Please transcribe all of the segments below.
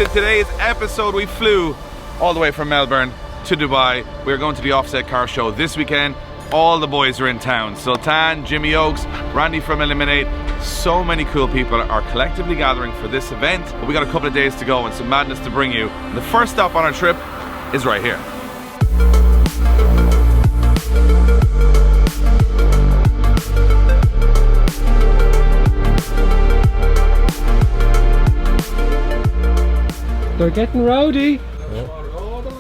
to today's episode. We flew all the way from Melbourne to Dubai. We're going to the Offset Car Show this weekend. All the boys are in town. Sultan, Jimmy Oakes, Randy from Eliminate. So many cool people are collectively gathering for this event. But we got a couple of days to go and some madness to bring you. The first stop on our trip is right here. They're getting rowdy.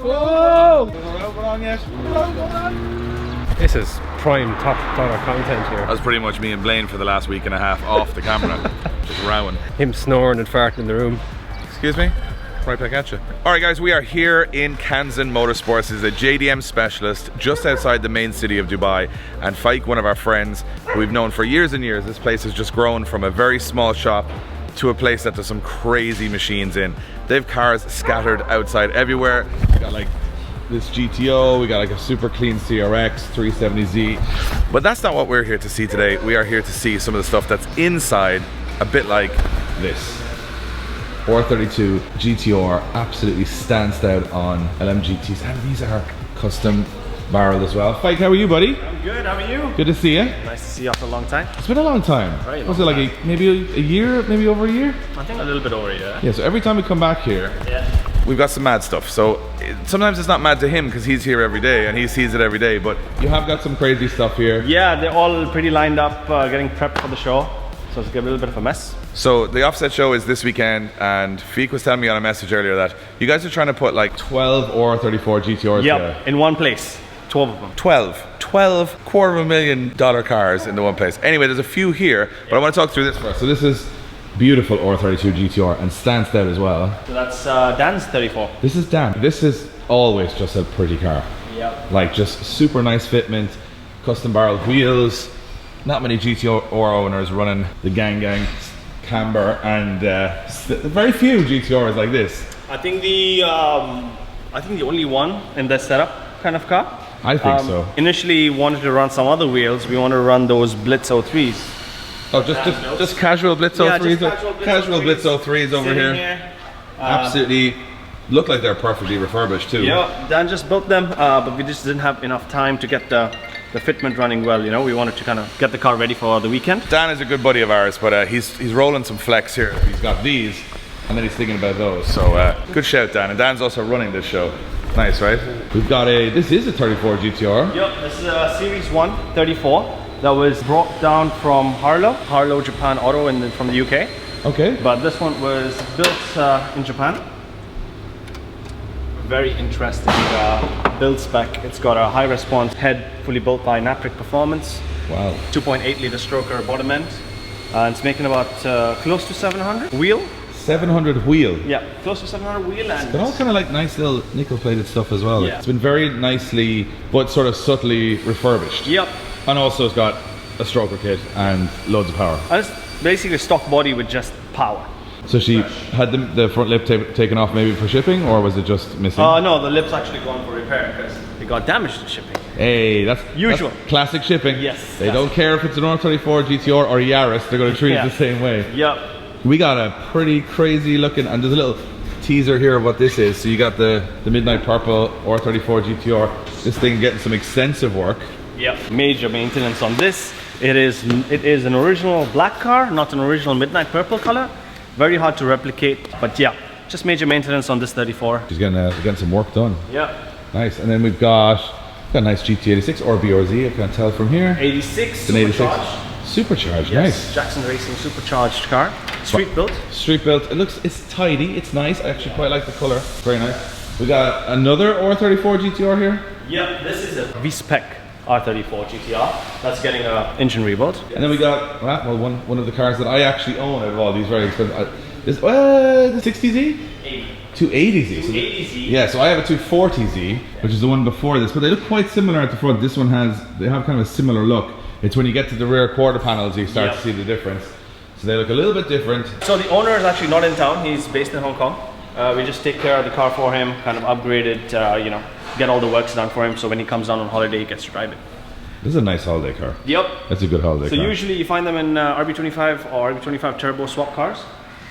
Whoa! This is prime top dollar content here. That was pretty much me and Blaine for the last week and a half off the camera. Just rowing. Him snoring and farting in the room. Excuse me? Right back at you. Alright guys, we are here in Kanzen Motorsports. This is a JDM specialist just outside the main city of Dubai. And Fike, one of our friends who we've known for years and years, this place has just grown from a very small shop to a place that there's some crazy machines in. They have cars scattered outside everywhere. We got like this GTO, we got like a super clean CRX 370Z. But that's not what we're here to see today. We are here to see some of the stuff that's inside, a bit like this. R32 GTR absolutely stands out on LMGTs, and these are custom barreled as well. Fike, how are you, buddy? I'm good, how are you? Good to see you. Nice to see you after a long time. It's been a long time. Very Was it long like maybe a year, maybe over a year? I think a little bit over, yeah. Yeah, so every time we come back here, we've got some mad stuff. So sometimes it's not mad to him because he's here every day and he sees it every day, but you have got some crazy stuff here. Yeah, they're all pretty lined up, getting prepped for the show. So it's a little bit of a mess. So the Offset show is this weekend, and Feek was telling me on a message earlier that you guys are trying to put like 12 R34 GTRs Yep, in one place. 12 of them. 12 $250,000 cars into one place. Anyway, there's a few here, but I want to talk through this first. So this is beautiful R32 GTR and stands out as well. So that's Dan's 34. This is Dan. This is always just a pretty car. Yep. Like just super nice fitment, custom barreled wheels. Not many GTR owners running the gang camber, and very few GTRs like this. I think the only one in this setup kind of car. I think so. Initially wanted to run some other wheels. We want to run those Blitz 03s. Oh, just casual Blitz 03s? Just casual Blitz 03s over here. Absolutely look like they're perfectly refurbished too. Yeah, Dan just built them, but we just didn't have enough time to get the fitment running well, you know. We wanted to kind of get the car ready for the weekend. Dan is a good buddy of ours, but he's rolling some flex here. He's got these, and then he's thinking about those. So good shout, Dan. And Dan's also running this show. Nice, right? We've got this is a 34 GTR. Yep, this is a Series 1 34 that was brought down from Harlow Japan Auto from the UK. Okay. But this one was built in Japan. Very interesting build spec. It's got a high response head, fully built by Napric Performance. Wow. 2.8 litre stroker bottom end. And it's making about close to 700 wheel. 700 wheel. Yeah, close to 700 wheel. And it's got all kind of like nice little nickel plated stuff as well. Yeah. It's been very nicely, but sort of subtly refurbished. Yep. And also it's got a stroker kit and loads of power. And it's basically a stock body with just power. So she had the front lip taken off maybe for shipping, or was it just missing? No, the lip's actually gone for repair because it got damaged in shipping. Hey, that's usual. That's classic shipping. Yes. They don't care if it's an R34 GTR or Yaris, they're going to treat it the same way. Yep. We got a pretty crazy looking, and there's a little teaser here of what this is. So you got the midnight purple R34 GTR. This thing getting some extensive work. Yep. Major maintenance on this. It is an original black car, not an original midnight purple color. Very hard to replicate, but yeah, just major maintenance on this 34. She's getting some work done. Yeah. Nice. And then we've got a nice GT86 or BRZ, I can't tell from here. 86. It's an 86. Supercharged, yes, nice. Jackson Racing supercharged car. Street built. Street built. It's tidy, it's nice. I actually quite like the color. Very nice. We got another R34 GTR here. Yeah, this is a V-Spec R34 GTR. That's getting an engine rebuild. And then we got one of the cars that I actually own out of all these very expensive. The 60Z? 280Z. 280Z. Yeah, so I have a 240Z, which is the one before this, but they look quite similar at the front. This one they have kind of a similar look. It's when you get to the rear quarter panels you start to see the difference. So they look a little bit different. So the owner is actually not in town. He's based in Hong Kong. We just take care of the car for him, kind of upgrade it, you know, get all the works done for him, so when he comes down on holiday he gets to drive it. This is a nice holiday car. Yep. That's a good holiday car. So usually you find them in RB25 or RB25 turbo swap cars.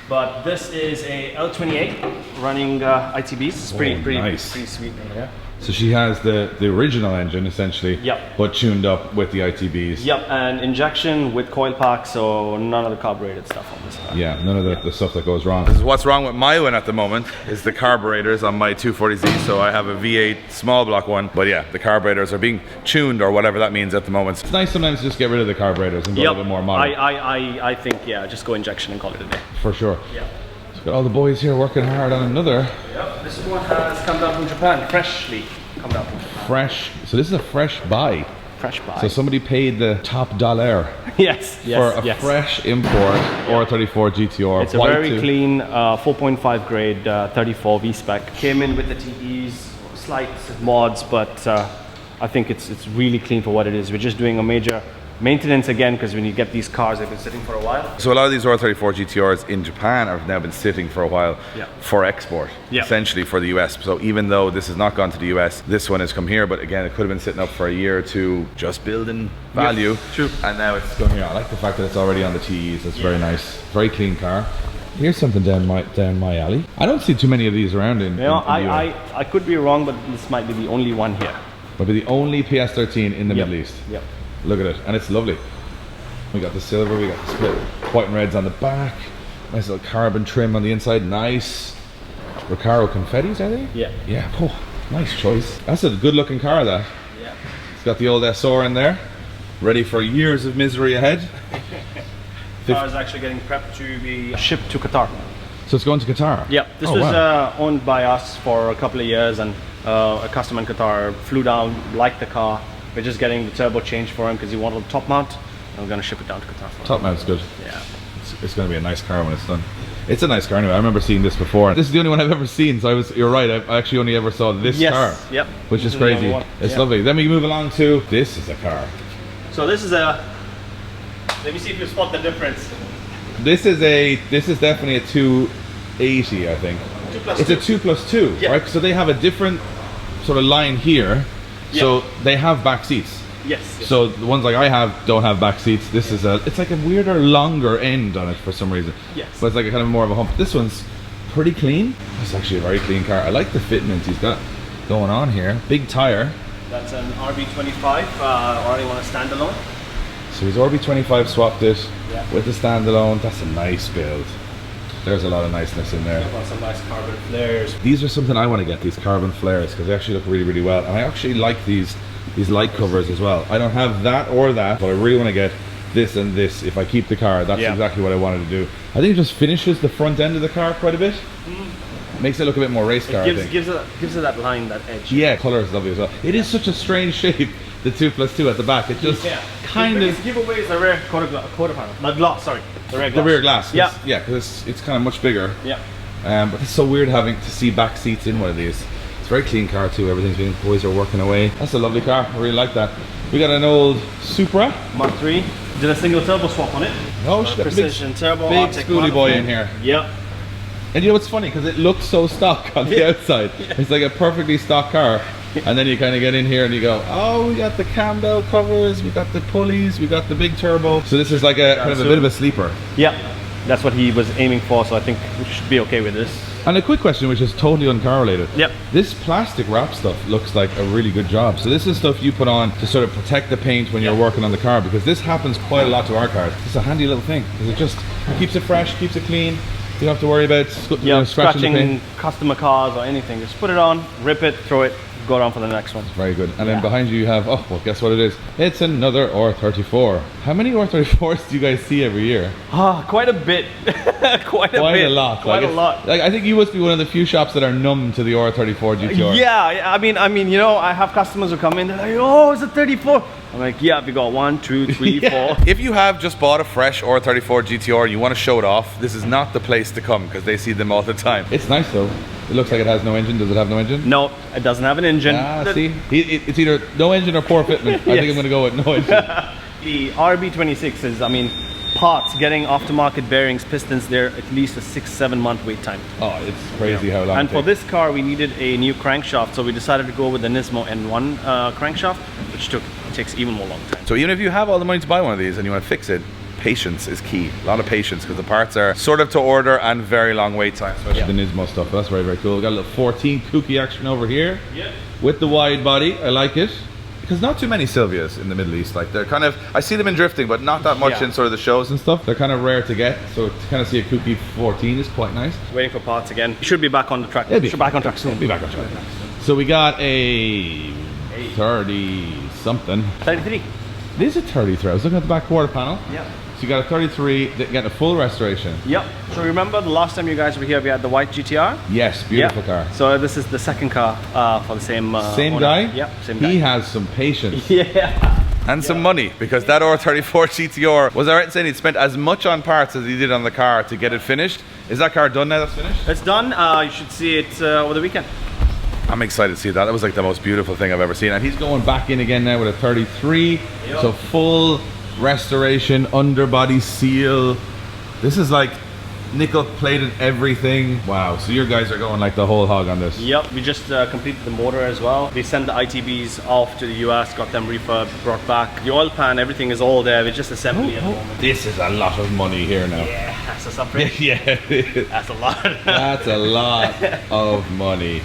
But this is a L28 running ITBs. It's pretty nice. pretty sweet. Yeah. So she has the original engine essentially, Yep. but tuned up with the ITBs. Yep, and injection with coil pack, so none of the carbureted stuff on this car. Yeah, none of the stuff that goes wrong. This is what's wrong with my one at the moment, is the carburetors on my 240Z. So I have a V8 small block one, but yeah, the carburetors are being tuned or whatever that means at the moment. It's nice sometimes to just get rid of the carburetors and go a little bit more modern. I think, yeah, just go injection and call it a day. For sure. Yeah. So got all the boys here working hard on another. Yep, this one has come down from Japan, freshly come down from Japan. Fresh, so this is a fresh buy. Fresh buy. So somebody paid the top dollar yes, for a fresh import R34 GTR. It's a very clean 4.5 grade 34 V-Spec. Came in with the TEs, slight mods, but I think it's really clean for what it is. We're just doing a major maintenance again, because when you get these cars, they've been sitting for a while. So a lot of these R34 GTRs in Japan have now been sitting for a while for export, essentially for the US. So even though this has not gone to the US, this one has come here, but again, it could have been sitting up for a year or two, just building value. True. And now it's going here. I like the fact that it's already on the TEs. It's very nice, very clean car. Here's something down my alley. I don't see too many of these around in, I could be wrong, but this might be the only one here. Might be the only PS13 in the Middle East. Yep. Look at it, and it's lovely. We got the silver, we got the split white and reds on the back. Nice little carbon trim on the inside, nice. Recaro confettis, are they? Yeah. Yeah, oh, nice choice. That's a good looking car, that. Yeah. It's got the old SR in there, ready for years of misery ahead. The car is actually getting prepped to be shipped to Qatar. So it's going to Qatar? Yeah, this was owned by us for a couple of years, and a customer in Qatar flew down, liked the car. We're just getting the turbo changed for him because he wanted a top mount, and we're going to ship it down to Qatar for him. Top mount's good. Yeah. It's going to be a nice car when it's done. It's a nice car anyway. I remember seeing this before. This is the only one I've ever seen, so you're right, I actually only ever saw this car. Yep. Which is crazy. It's lovely. Then we move along to, this is a car. So this is a, let me see if you spot the difference. This is definitely a 280, I think. 2+2. It's a 2+2, right? So they have a different sort of line here. So they have back seats. Yes. So the ones like I have don't have back seats. This is it's like a weirder, longer end on it for some reason. Yes. But it's like a kind of more of a hump. This one's pretty clean. It's actually a very clean car. I like the fitment he's got going on here. Big tire. That's an RB25, already on a standalone. So he's RB25 swapped it with the standalone. That's a nice build. There's a lot of niceness in there. Got some nice carbon flares. These are something I want to get, these carbon flares, because they actually look really, really well. And I actually like these light covers as well. I don't have that or that, but I really want to get this and this if I keep the car. That's exactly what I wanted to do. I think it just finishes the front end of the car quite a bit. Makes it look a bit more race car, I think. Gives it that line, that edge. Yeah, colour is lovely as well. It is such a strange shape, the 2+2 at the back. It just kind of giveaways the rear quarter panel. The glass, sorry. The rear glass. The rear glass. Yeah. Yeah, because it's kind of much bigger. Yeah. But it's so weird having to see back seats in one of these. It's a very clean car too. Everything's being, boys are working away. That's a lovely car. I really like that. We got an old Supra Mark III. Did a single turbo swap on it. Oh shit. Precision turbo. Big schooly boy in here. Yep. And you know what's funny, because it looks so stock on the outside. It's like a perfectly stock car. And then you kind of get in here and you go, oh, we got the cam bell covers, we got the pulleys, we got the big turbo. So this is like a kind of a bit of a sleeper. Yeah, that's what he was aiming for, so I think we should be okay with this. And a quick question, which is totally uncorrelated. Yep. This plastic wrap stuff looks like a really good job. So this is stuff you put on to sort of protect the paint when you're working on the car, because this happens quite a lot to our cars. It's a handy little thing, because it just keeps it fresh, keeps it clean. You don't have to worry about scratching the paint. Customer cars or anything. Just put it on, rip it, throw it, go on for the next one. Very good. And then behind you have, oh, well, guess what it is? It's another R34. How many R34s do you guys see every year? Quite a bit. Quite a lot. Quite a lot. Like, I think you must be one of the few shops that are numb to the R34 GTR. Yeah, I mean, you know, I have customers who come in, they're like, oh, it's a 34. I'm like, yeah, we got 1, 2, 3, 4. If you have just bought a fresh R34 GTR and you want to show it off, this is not the place to come, because they see them all the time. It's nice though. It looks like it has no engine. Does it have no engine? No, it doesn't have an engine. See? It's either no engine or poor fitment. I think I'm going to go with no engine. The RB26 is, I mean, parts, getting aftermarket bearings, pistons, they're at least a 6-7 month wait time. Oh, it's crazy how long And for this car, we needed a new crankshaft, so we decided to go with the Nismo N1 crankshaft, which takes even more long time. So even if you have all the money to buy one of these and you want to fix it, patience is key. A lot of patience because the parts are sort of to order and very long wait time, especially the Nismo stuff. That's very, very cool. We've got a little 14 kooky action over here with the wide body. I like it. Because not too many Silvias in the Middle East. Like they're kind of, I see them in drifting, but not that much in sort of the shows and stuff. They're kind of rare to get, so to kind of see a kooky 14 is quite nice. Waiting for parts again. Should be back on the track. Should be back on track soon. Be back on track. So we got a 30 something. 33. It is a 33. I was looking at the back quarter panel. Yeah. So you got a 33, getting a full restoration. Yep. So remember the last time you guys were here, we had the white GTR? Yes, beautiful car. So this is the second car for the same same owner. guy? Yep, same guy. He has some patience. Yeah. And some money, because that R34 GTR, was I right in saying he'd spent as much on parts as he did on the car to get it finished? Is that car done now, that's finished? It's done. You should see it over the weekend. I'm excited to see that. That was like the most beautiful thing I've ever seen. And he's going back in again now with a 33. Yep. So full restoration, underbody seal. This is like nickel plated everything. Wow, so your guys are going like the whole hog on this. Yep, we just completed the motor as well. We sent the ITBs off to the US, got them refurbed, brought back. The oil pan, everything is all there. We're just assembly at the moment. This is a lot of money here now. Yeah, that's a something. Yeah, that's a lot. That's a lot of money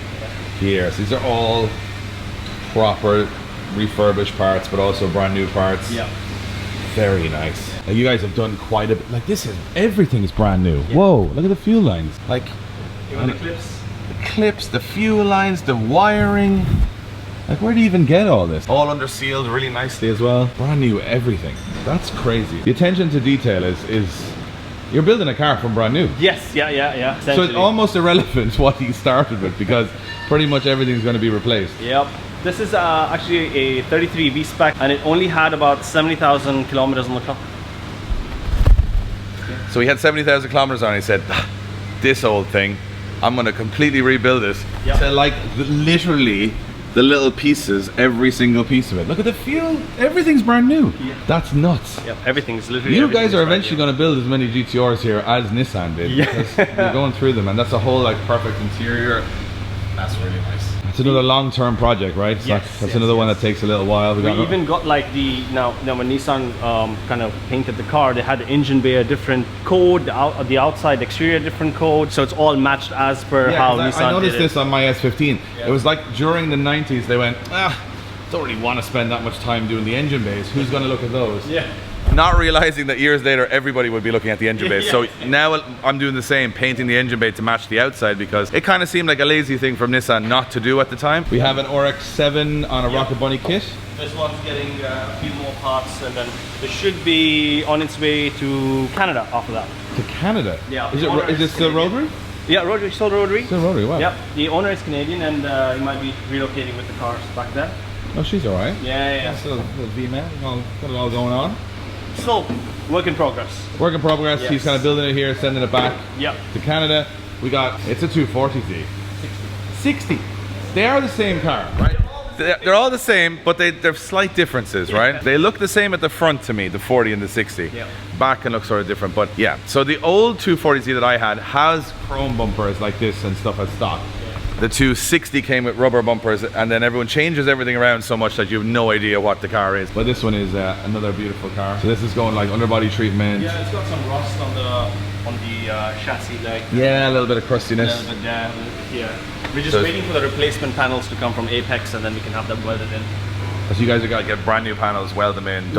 here. So these are all proper refurbished parts, but also brand new parts. Yeah. Very nice. Like you guys have done quite a bit. Like this is, everything's brand new. Yeah. Whoa, look at the fuel lines. Like even the clips. The clips, the fuel lines, the wiring. Like where do you even get all this? All under sealed really nicely as well. Brand new everything. That's crazy. The attention to detail is you're building a car from brand new. Yes, yeah. So it's almost irrelevant what he started with because pretty much everything's going to be replaced. Yep. This is actually a 33 V-Spec and it only had about 70,000 kilometers on the clock. So he had 70,000 kilometers on it. He said, this old thing, I'm going to completely rebuild this. Yep. So like literally the little pieces, every single piece of it. Look at the fuel, everything's brand new. Yeah. That's nuts. Yep, everything's literally. You guys are eventually going to build as many GTRs here as Nissan did. Yeah. Because you're going through them and that's a whole like perfect interior. That's really nice. It's another long-term project, right? Yes, that's another one that takes a little while. We even got like the now when Nissan kind of painted the car, they had the engine bay a different code, the outside exterior different code, so it's all matched as per how Nissan did it. I noticed this on my S15. Yeah. It was like during the 90s they went, don't really want to spend that much time doing the engine bays. Who's going to look at those? Yeah. Not realizing that years later everybody would be looking at the engine bay. So now I'm doing the same, painting the engine bay to match the outside because it kind of seemed like a lazy thing from Nissan not to do at the time. We have an RX-7 on a Rocket Bunny kit. This one's getting a few more parts and then it should be on its way to Canada after that. To Canada? Yeah. Is it still rotary? Yeah, rotary, still rotary. Still rotary, wow. Yep, the owner is Canadian and he might be relocating with the cars back there. Oh, she's alright. Yeah. That's a little V-man, got it all going on. So, work in progress. Work in progress. Yes. He's kind of building it here, sending it back to Canada. We got, it's a 240Z. 60. They are the same car, right? They're all the same, but they're slight differences, right? They look the same at the front to me, the 40 and the 60. Back can look sort of different, but yeah. So the old 240Z that I had has chrome bumpers like this and stuff as stock. The 260 came with rubber bumpers, and then everyone changes everything around so much that you have no idea what the car is. But this one is another beautiful car. So this is going like underbody treatment. Yeah, it's got some rust on the chassis, like. Yeah, a little bit of crustiness. A little bit, yeah. We're just waiting for the replacement panels to come from Apex, and then we can have them welded in. So you guys are gonna get brand new panels, weld them in.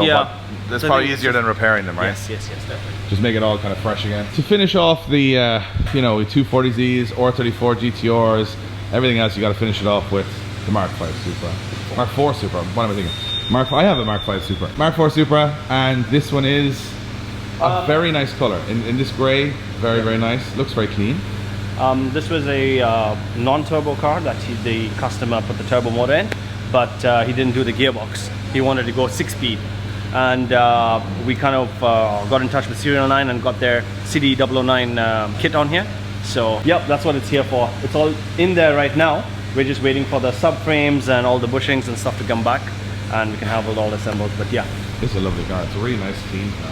That's probably easier than repairing them, right? Yes, definitely. Just make it all kind of fresh again. To finish off the 240Zs, R34 GTRs, everything else, you got to finish it off with the Mark 5 Supra. Mark 4 Supra. What am I thinking? I have a Mark 5 Supra. Mark 4 Supra, and this one is a very nice color. In this gray, very, very nice. Looks very clean. This was a non-turbo car that the customer put the turbo motor in, but he didn't do the gearbox. He wanted to go 6-speed. And we kind of got in touch with Serial 9 and got their CD 009 kit on here. So, yep, that's what it's here for. It's all in there right now. We're just waiting for the subframes and all the bushings and stuff to come back, and we can have it all assembled. But yeah, this is a lovely car. It's a really nice, clean car.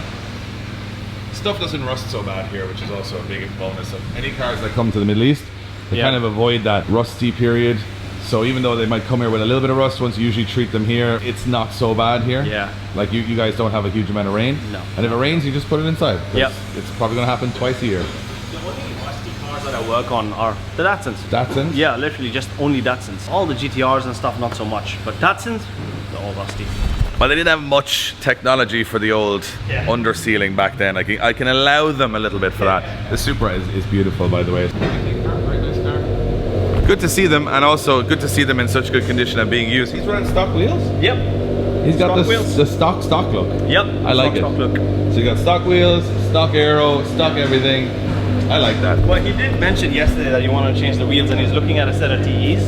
Stuff doesn't rust so bad here, which is also a big bonus of any cars that come to the Middle East. They kind of avoid that rusty period. So even though they might come here with a little bit of rust, once you usually treat them here, it's not so bad here. Yeah. Like you guys don't have a huge amount of rain. No. And if it rains, you just put it inside. Yep. It's probably going to happen twice a year. The only rusty cars that I work on are the Datsuns. Datsuns? Yeah, literally just only Datsuns. All the GTRs and stuff, not so much. But Datsuns, they're all rusty. Well, they didn't have much technology for the old under sealing back then. I can allow them a little bit for that. The Supra is beautiful, by the way. Good to see them, and also good to see them in such good condition and being used. He's running stock wheels? Yep. He's got wheels. the stock look. Yep. I like it. Stock look. So you got stock wheels, stock aero, stock everything. I like that. Well, he did mention yesterday that you want to change the wheels, and he's looking at a set of TEs.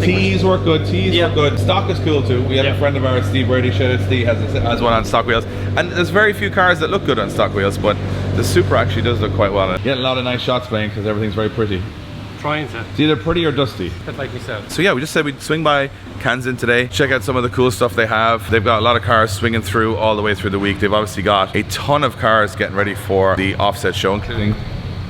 TEs work good, work good. Stock is cool too. We had a friend of ours, Steve Brady, shout out Steve, has one on stock wheels. And there's very few cars that look good on stock wheels, but the Supra actually does look quite well. Get a lot of nice shots playing because everything's very pretty. Trying to. It's either pretty or dusty. Bit like myself. So yeah, we just said we'd swing by Kanzen today, check out some of the cool stuff they have. They've got a lot of cars swinging through all the way through the week. They've obviously got a ton of cars getting ready for the offset show, including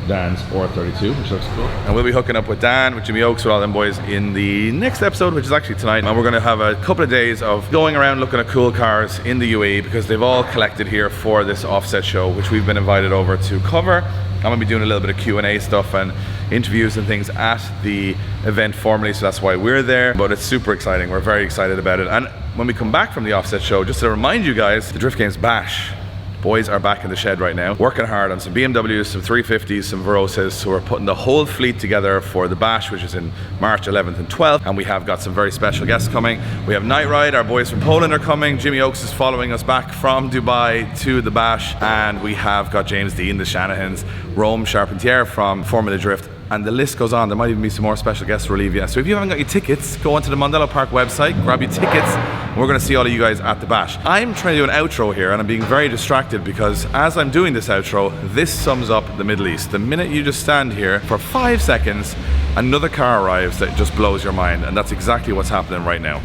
Dan's R32, which looks cool. And we'll be hooking up with Dan, with Jimmy Oakes, with all them boys in the next episode, which is actually tonight. And we're going to have a couple of days of going around looking at cool cars in the UAE because they've all collected here for this offset show, which we've been invited over to cover. I'm going to be doing a little bit of Q&A stuff and interviews and things at the event formally, so that's why we're there. But it's super exciting. We're very excited about it. And when we come back from the offset show, just to remind you guys, the Drift Games Bash boys are back in the shed right now, working hard on some BMWs, some 350s, some Verosas. So we're putting the whole fleet together for the Bash, which is in March 11th and 12th. And we have got some very special guests coming. We have Night Ride, our boys from Poland are coming. Jimmy Oakes is following us back from Dubai to the Bash. And we have got James Dean, the Shanahans, Rome Charpentier from Formula Drift. And the list goes on. There might even be some more special guests to relieve you. So if you haven't got your tickets, go onto the Mondello Park website, grab your tickets, and we're gonna see all of you guys at the Bash. I'm trying to do an outro here, and I'm being very distracted because as I'm doing this outro, this sums up the Middle East. The minute you just stand here for 5 seconds, another car arrives that just blows your mind, and that's exactly what's happening right now.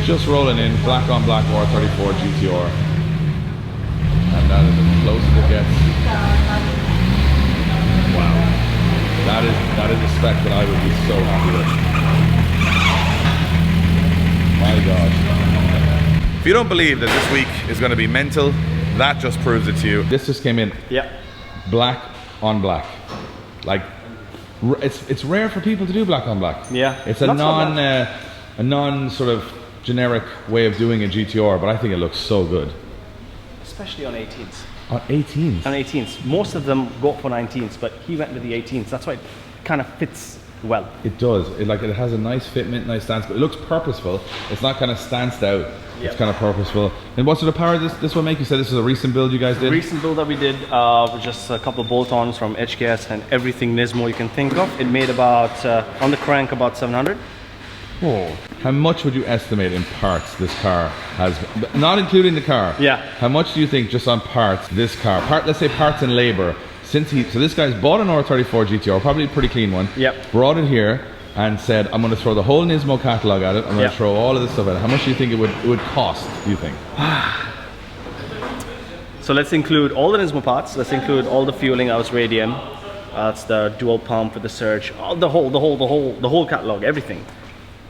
Just rolling in, black on black R34 GTR. And that is as close as it gets. Wow, that is a spec that I would be so happy with. My God. If you don't believe that this week is going to be mental, that just proves it to you. This just came in. Yeah. Black on black. Like, it's rare for people to do black on black. Yeah. It's a non sort of generic way of doing a GTR, but I think it looks so good. Especially on 18s. On 18s? On 18s. Most of them go for 19s, but he went with the 18s. That's why it kind of fits well. It does. It has a nice fitment, nice stance, but it looks purposeful. It's not kind of stanced out. Yep. It's kind of purposeful. And what sort of power this will make? You said this is a recent build you guys did? Recent build that we did, just a couple of bolt-ons from HKS and everything Nismo you can think of. It made about, on the crank, about 700. Oh. How much would you estimate in parts this car has, not including the car? Yeah. How much do you think just on parts this car, let's say parts and labor, so this guy's bought an R34 GTR, probably a pretty clean one. Yep. Brought it here and said, I'm going to throw the whole Nismo catalog at it. I'm going to throw all of this stuff at it. How much do you think it would cost, do you think? So let's include all the Nismo parts. Let's include all the fueling. That was radium. That's the dual pump with the surge. The whole catalog, everything.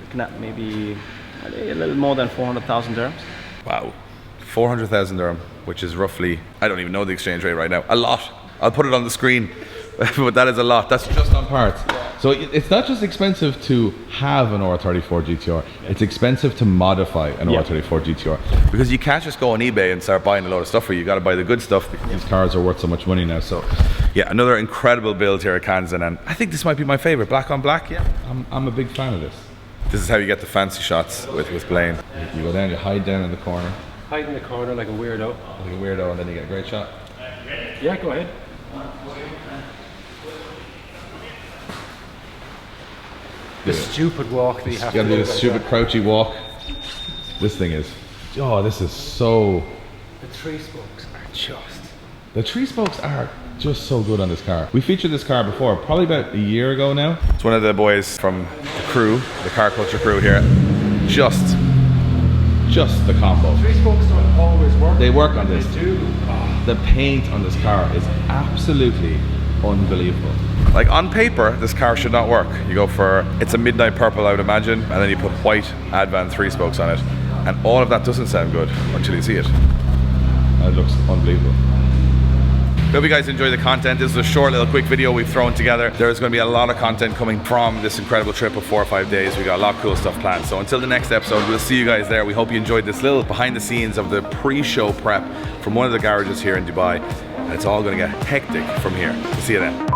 Looking at maybe a little more than 400,000 dirhams. Wow, 400,000 dirham, which is roughly, I don't even know the exchange rate right now. A lot. I'll put it on the screen, but that is a lot. That's just on parts. So it's not just expensive to have an R34 GTR, it's expensive to modify an R34 GTR. Because you can't just go on eBay and start buying a load of stuff for you. You got to buy the good stuff because these cars are worth so much money now. So yeah, another incredible build here at Kanzen, and I think this might be my favorite. Black on black, yeah. I'm a big fan of this. This is how you get the fancy shots with Blaine. You go down, you hide down in the corner. Hide in the corner like a weirdo. Like a weirdo, and then you get a great shot. Yeah, go ahead. The stupid walk that you have to do. You gotta do the stupid crouchy walk. This thing is, oh, this is so... The tree spokes are just... The tree spokes are just so good on this car. We featured this car before, probably about a year ago now. It's one of the boys from the crew, the car culture crew here. Just the combo. Tree spokes don't always work. They work on this. They do. The paint on this car is absolutely unbelievable. Like on paper, this car should not work. You go for, it's a midnight purple I would imagine, and then you put white Advan 3-spokes on it. And all of that doesn't sound good until you see it. And it looks unbelievable. Hope you guys enjoy the content. This is a short little quick video we've thrown together. There's going to be a lot of content coming from this incredible trip of 4 or 5 days. We got a lot of cool stuff planned. So until the next episode, we'll see you guys there. We hope you enjoyed this little behind the scenes of the pre-show prep from one of the garages here in Dubai. And it's all going to get hectic from here. See you then.